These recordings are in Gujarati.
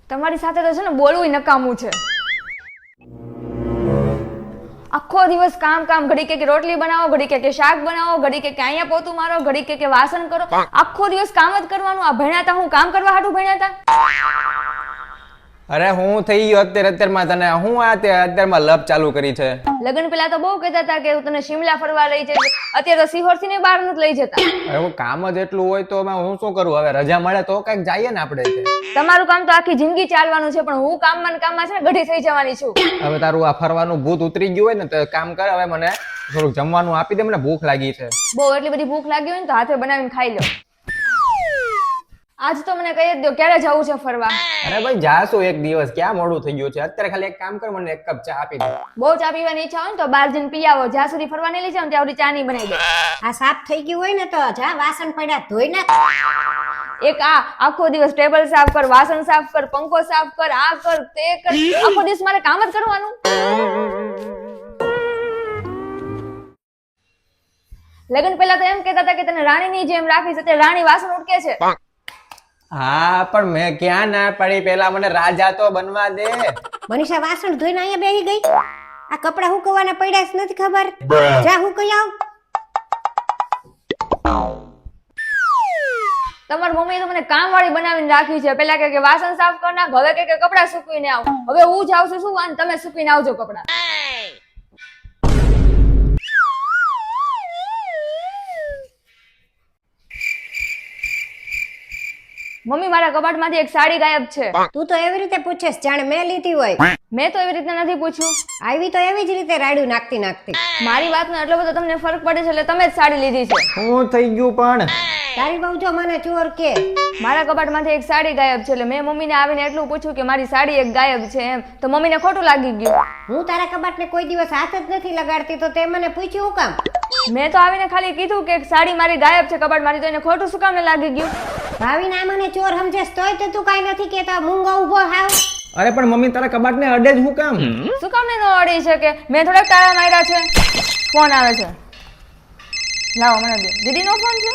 તમારી સાથે તો છે ને બોલવું નકામું છે. આખો દિવસ કામ કામ, ઘડી કે રોટલી બનાવો, ઘડી કે શાક બનાવો, ઘડી કે અહીંયા પોતું મારો, ઘડી કે વાસણ કરો. આખો દિવસ કામ જ કરવાનું. આ ભણ્યા હતા, હું કામ કરવા હાટું ભણ્યા હતા? અરે હું થઈ ગયો અત્યારમાં તને હું અત્યારમાં લપ ચાલુ કરી છે. લગ્ન પેલા તો બહુ કહેતા હતા કે હું તને શિમલા ફરવા લઈ જઈશ. અત્યારે તો સિહોર થી બહાર નથી લઈ જતા. અરે હું કામ જ એટલું હોય તો હું શું કરું? હવે રજા મળે તો કઈક જઈએ ને આપણે. તમારું કામ તો આખી જિંદગી ચાલવાનું છે, પણ હું કામમાં છે ને ગઢી થઈ જવાની છું. હવે તારું આ ફરવાનું ભૂત ઉતરી ગયું હોય ને તો કામ કર. હવે મને થોડુંક જમવાનું આપી દે, મને ભૂખ લાગી છે. બહુ એટલી બધી ભૂખ લાગી હોય ને તો હાથે બનાવીને ખાઈ લો. આજ તો મને કહી જ દો ક્યારે જવું છે ફરવા. અરે ભાઈ જાશું એક દિવસ, ક્યાં મોડું થઈ ગયું છે? અત્યારે ખાલી એક કામ કર, મને એક કપ ચા આપી દે. બહુ ચા પીવાની ઈચ્છા હોય ને તો બહાર જઈને પી આવો. જ્યાં સુધી ફરવા નહીં લઈ જાવ ત્યાં સુધી ચા નહીં બનાવી દે. આ સાફ થઈ ગયું હોય ને તો જા વાસણ પડ્યા ધોઈ નાખ. એક આખો દિવસ ટેબલ સાફ કર, વાસણ સાફ કર, પંખો સાફ કર, આ કર તે કર. આખો દિવસ મારે કામ જ કરવાનું. લગ્ન પહેલા તો એમ કહેતા હતા કે તને રાણીની જેમ રાખીશ, અત્યારે રાણી વાસણ ઉટકે છે. હા પણ મેં ક્યાં ના પડી? પેલા મને રાજા તો બનવા દે. મનીષા વાસણ ધોઈને અહીંયા બેહી ગઈ. આ કપડા હુકવાના પડ્યા છે નથી ખબર? જા હુકઈ આવ. તમારી મમ્મીએ તો મને કામવાળી બનાવીને રાખી છે. પેલા કે વાસણ સાફ કર નાખ, હવે કે કપડા સૂકવીને આવ. હવે હું જાઉં છું શું અને તમે સૂકવીને આવજો કપડા. મમ્મી મારા કબાટમાંથી એક સાડી ગાયબ છે. તું તો એવી રીતે પૂછેસ જાણે મેં લીધી હોય. મેં તો એવી રીતે નથી પૂછ્યું. આવી તો એવી જ રીતે રાડ્યું નાખતી નાખતી. મારી વાતનો એટલો બધો તમને ફરક પડે છે એટલે તમે જ સાડી લીધી છે. હું થઈ ગયું પણ તારી બહુ જો મને ચોર કે. મારા કબાટમાંથી એક સાડી ગાયબ છે એટલે મેં મમ્મીને આવીને એટલું પૂછ્યું કે મારી સાડી એક ગાયબ છે એમ. તો મમ્મીને ખોટું લાગી ગયું. હું તારા કબાટને કોઈ દિવસ હાથ જ નથી લગાડતી તો તે મને પૂછ્યું હું કામ? મેં તો આવીને ખાલી કીધું કે સાડી મારી ગાયબ છે કબાટમાંથી, તો એને ખોટું શું કામ લાગી ગયું? ભાવિના મને ચોર સમજેસ તોય તો તું કાઈ નથી કેતો. મૂંગો ઉભો હાવ. અરે પણ મમ્મી તારા કબાટને અડે જ હું કામ? શું કામ ને નો અડી છે કે મેં થોડાક તાળા માર્યા છે. ફોન આવે છે, લાવો મને દે. દીદીનો ફોન છે.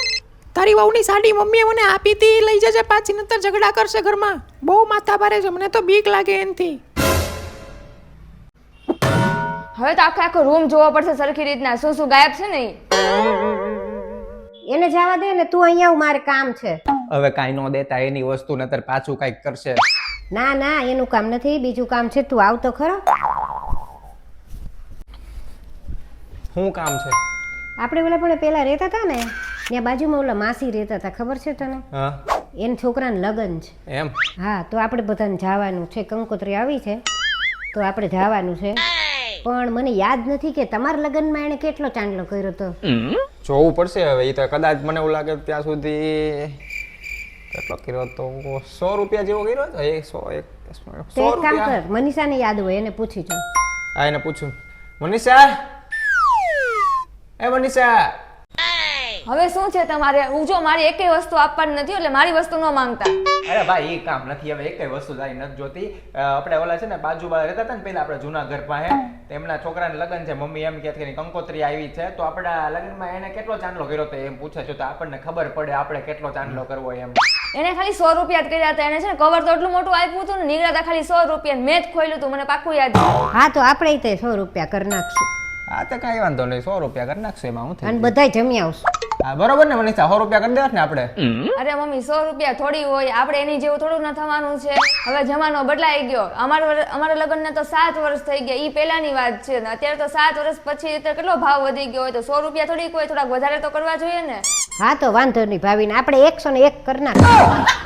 તારી વહુની સાડી મમ્મીએ મને આપી હતી, લઈ જજે પાછી, નતર ઝઘડા કરશે ઘરમાં. બહુ માથા ભારે છે, મને તો બીક લાગે એનથી. હવે તો આખો રૂમ જોવો પડશે સરખી રીતના, શું શું ગાયબ છે ને. એને જવા દે ને, તું અહીંયા મારે કામ છે. હવે કાઈ નો દેતા એની વસ્તુ, નતર પાછું કઈક કરશે. ના ના એનું કામ નથી, બીજું કામ છે. તું આવ તો ખરો. શું કામ છે? આપણે ઓલા પણ પેલા રહેતા હતા ને ત્યાં બાજુમાં ઓલા માસી રહેતા હતા, ખબર છે તને? હા એન છોકરાને લગ્ન છે. એમ? હા તો આપણે બધાને જવાનું છે. કંકોત્રી આવી છે તો આપણે જવાનું છે. પણ મને યાદ નથી કે તમારા લગ્નમાં એને કેટલો ચાંદલો કર્યો હતો. જોવું પડશે હવે. એ તો કદાચ મને એવું લાગે ત્યાં સુધી કેટલો કર્યો તો 100 રૂપિયા જેવો કર્યો હતો. 100 તો એક કામ રૂપિયા. કર, મનીષાને યાદ હોય એને પૂછી જો. હા એને પૂછું. મનીષા, એ મનીષા. હવે શું છે તમારે? હું જો મારી એકેય વસ્તુ આપવાની નથી એટલે મારી વસ્તુ ન માંગતા. અરે ભાઈ એ કામ નથી. હવે એકય વસ્તુ તારી નથી જોતી. આપણે ઓલા છે ને બાજુવાળા રહેતા હતા ને પેલા આપણે જૂના ઘર પાસે, તેમના છોકરાને લગ્ન છે. મમ્મી એમ કહે કે કંકોત્રી આવી છે તો આપણા લગ્નમાં એને કેટલો ચાંદલો કર્યો તો એમ પૂછે છે, તો આપણને ખબર પડે આપણે કેટલો ચાંદલો કરવો એમ. એને ખાલી 100 રૂપિયા જ કર્યા હતા. એને છે ને કવર તો એટલું મોટું આપ્યું હતું ને, નીકળ્યા હતા ખાલી 100 રૂપિયા. મેં જ ખોલ્યું હતું, મને પાક્કું યાદ છે. હા તો આપણે તે 100 રૂપિયા કરી નાખશું. હા તો કાંઈ વાંધો નહીં, 100 રૂપિયા કરી નાખશું. એમાં હું અને થઈ બધાય જમી આવશું. હા બરોબર ને મનીષા? 100 રૂપિયા કરી દેવા ને આપણે. અરે મમ્મી 100 રૂપિયા થોડી હોય, આપણે એની જેવું થોડું ના થવાનું છે. હવે જમાનો બદલાઈ ગયો. અમારા લગ્નને તો 7 વર્ષ થઈ ગયા, ઈ પહેલાની વાત છે. અત્યારે તો 7 વર્ષ પછી કેટલો ભાવ વધી ગયો હોય, તો 100 રૂપિયા થોડી કોઈ થોડાક વધારે તો કરવા જોઈએ ને. હા તો વાંધો નહીં ભાવિને, આપણે 101 કરી નાખશું.